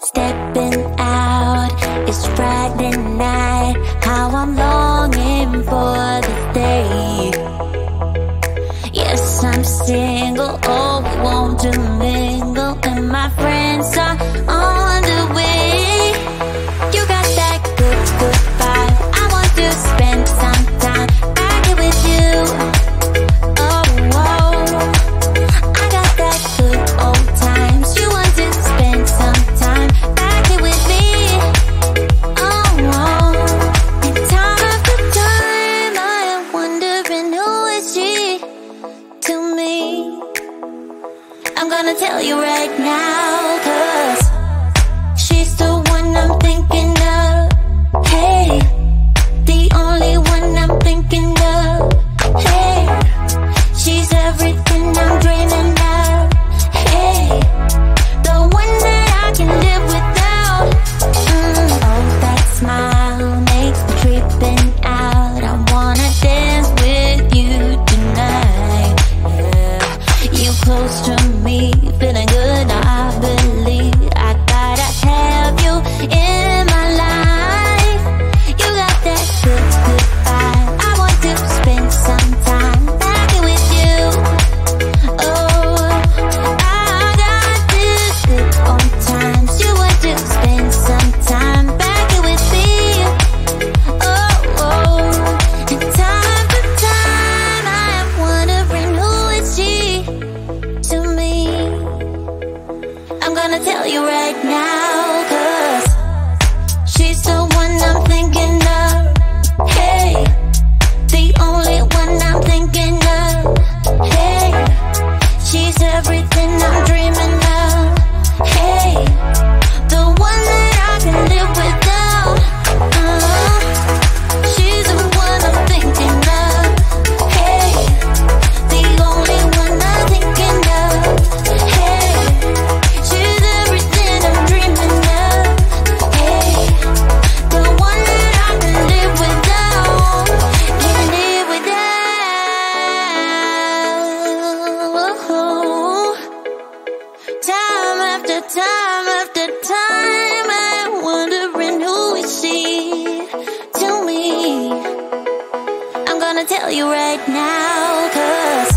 Stepping out, it's Friday night. How I'm longing for this day. Yes, I'm single, oh, we want to mingle, and my friends are on the way. You got that good, good vibe. I want to spend some time back here with you. Oh, oh, I got that good old times. You want to spend some time back here with me. Oh, oh, and time after time I am wondering who is she to me. I'm gonna tell you right now, 'cause she's the one I'm thinking of. Hey, the only one I'm thinking of. Hey, she's everything I'm dreaming of. Hey, the one that I can live without. Oh, that smile makes me tripping out. I wanna dance with you tonight. Yeah, you close to me, feeling good. I believe I gotta have you in my life. You got that good, good vibe. I want to spend some time back here with you. Oh, I got this good old times. You want to spend some time back here with me. Oh, oh, and time after time I am wondering who is she to me. I'm gonna tell you right now, 'cause she's the one I'm thinking of. Hey, the only one I'm thinking of. Hey, she's everything I'm dreaming of. Hey, the one that I can live without. She's the one I'm thinking of. Hey, the only one I'm thinking of. Hey, she's everything I'm dreaming of. Hey, the one that I can live without. Can live without. Time after time after time I'm wondering who is she to me. I'm gonna tell you right now, 'cause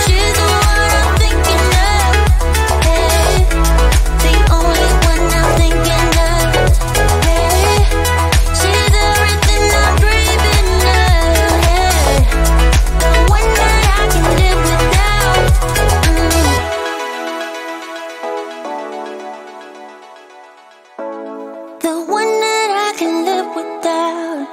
she's the one I'm thinking of. Hey, the only one I'm thinking of. Hey, she's everything I'm dreaming of. Hey, the one that I can live without. The one that I can live without.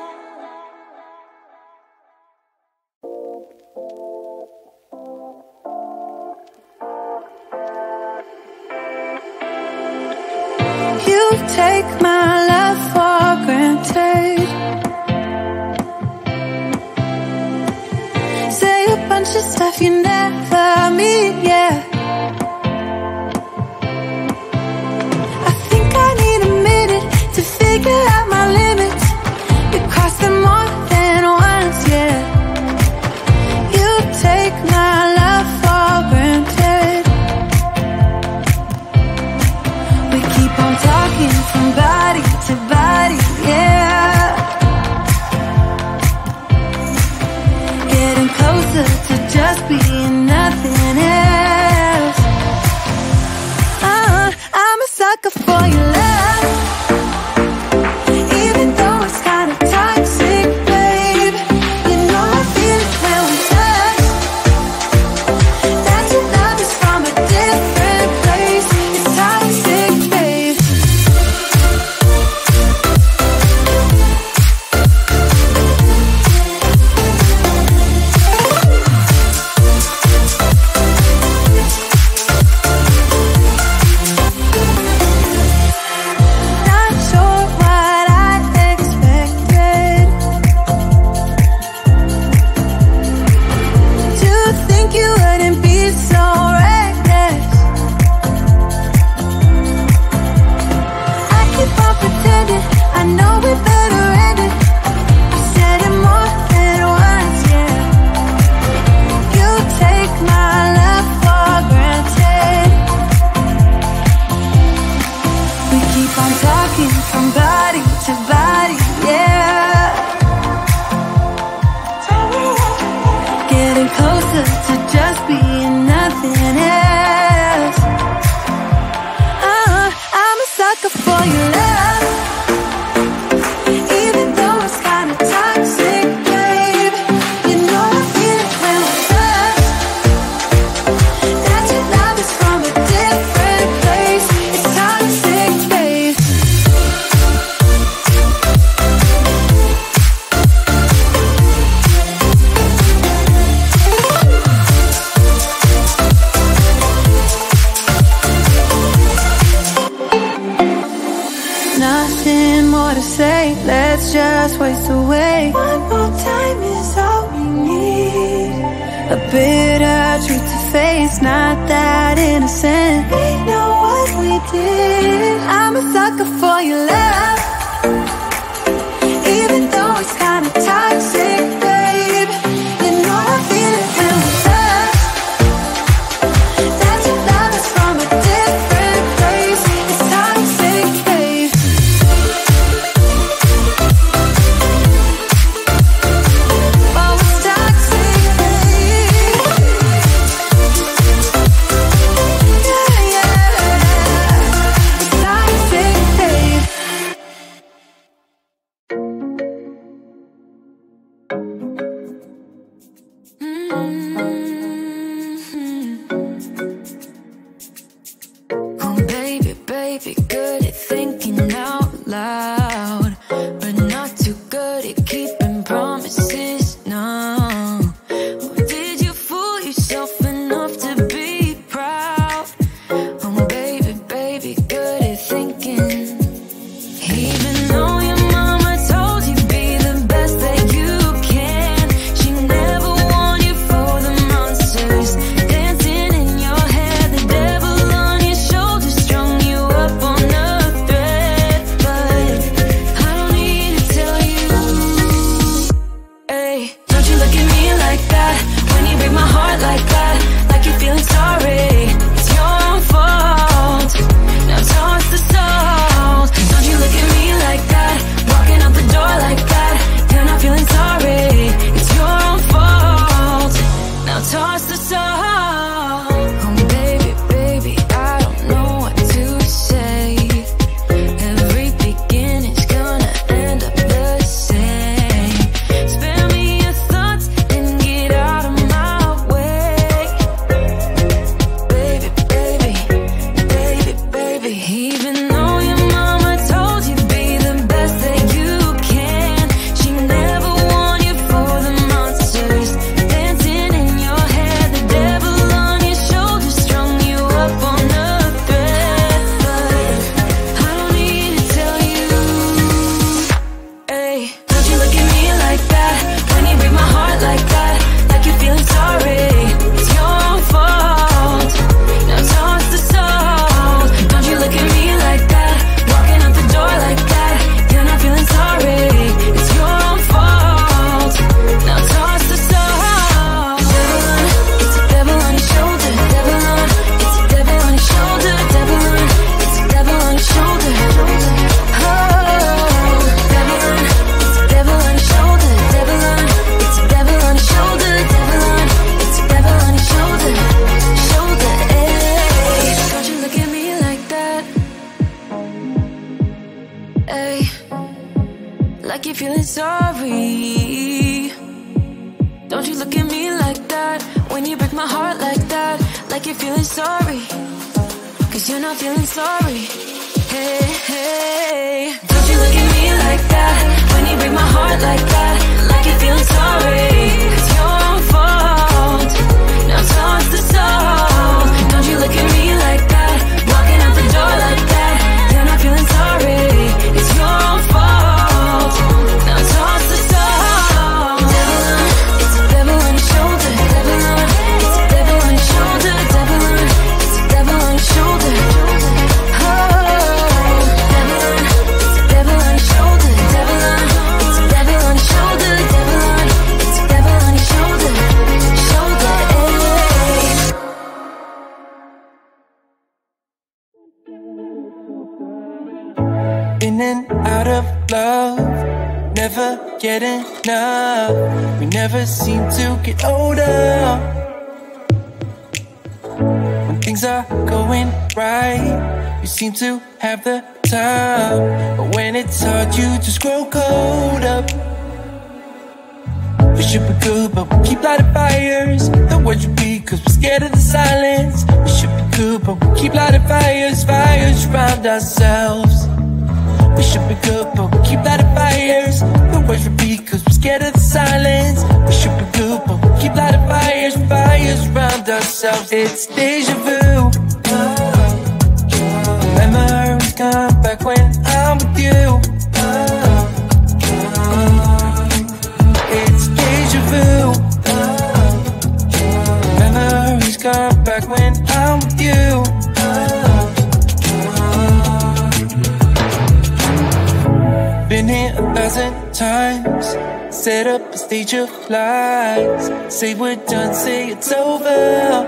You take my love for granted. Say a bunch of stuff you never mean, yeah. I think I need a minute to figure out my limits. We cross them more than once, yeah. You take my love for granted. We keep on talking from body to body, yeah. Getting closer to just being nothing else. choice away. One more time is all we need. A bitter truth to face, not that innocent. We know what we did. I'm a sucker for your love, even though it's kinda toxic, babe. You know I feel it when we touch, that your love is from a different place. It's toxic, babe. Oh, it's toxic, babe. Yeah, yeah. It's toxic, babe. Oh, baby, baby, good at thinking out loud, but not too good at keeping promises, no. Oh, did you fool yourself enough to be proud? Oh, baby, baby, good at thinking. Even though your mama told you be the best that you can, she never warned you for the monsters dancing in your head. The devil on your shoulder strung you up on a thread. But I don't need to tell you, hey, don't you look at me like that when you break my heart like that, like you're feeling sorry. It's your own fault. Now toss the salt. Don't you look at me like that, walking out the door like that. You're not feeling sorry. It's your own fault. Now toss the salt. Oh, baby, baby, I don't know what to say. Every beginning's gonna end up the same. Spare me your thoughts and get out of my way. Baby, baby, baby, baby. Even though your mama told you be the best that you can, she never warned you for the monsters dancing in your head. The devil on your shoulder strung you up on a thread. But I don't need to tell you, hey, don't you look at me like that when you break my heart like that, like you're feeling sorry. It's your own fault. Now toss the salt. Don't you look at me like that, walking out the door like that. You're not feeling sorry. It's your own fault. Now toss the salt. It's a devil on your shoulder. Devil on, it's a devil on your shoulder. Devil on, it's a devil on your shoulder. Oh, devil on, it's a devil on your shoulder. Devil on, it's a devil on your shoulder. Devil on, it's a devil on your shoulder. Shoulder, hey. Don't you look at me like that, hey, like you're feeling sorry. Don't you look at me like that when you break my heart like that, like you're feeling sorry. Cause you're not feeling sorry. Hey, hey. Don't you look at me like that when you break my heart like that, like you're feeling sorry. It's your own fault. Now toss the salt. Don't you look at me like that, walking out the door like that. You're not feeling sorry. It's your own fault. Now toss the salt. Devil on, it's a devil on your shoulder. Devil on, it's a devil on your shoulder. Devil on, it's a devil on your shoulder. Oh, devil on, it's a devil on your shoulder. Devil on, it's a devil on your shoulder. Devil on, it's a devil on your shoulder. Shoulder, hey. In and out of love, never get enough. We never seem to get older. When things are going right, you seem to have the time, but when it's hard, you just grow colder. We should be good, but we keep lighting fires. The words repeat, cause we're scared of the silence. We should be good, but we keep lighting fires, fires around ourselves. We should be good, but we keep lighting fires. The words repeat, cause we're scared of the silence. We should be good, but we keep lighting fires, fires around ourselves. It's deja vu. Memories come back when I'm with you. set up a stage of lies. Say we're done, say it's over.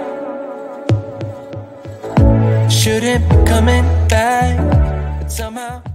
Shouldn't be coming back, but somehow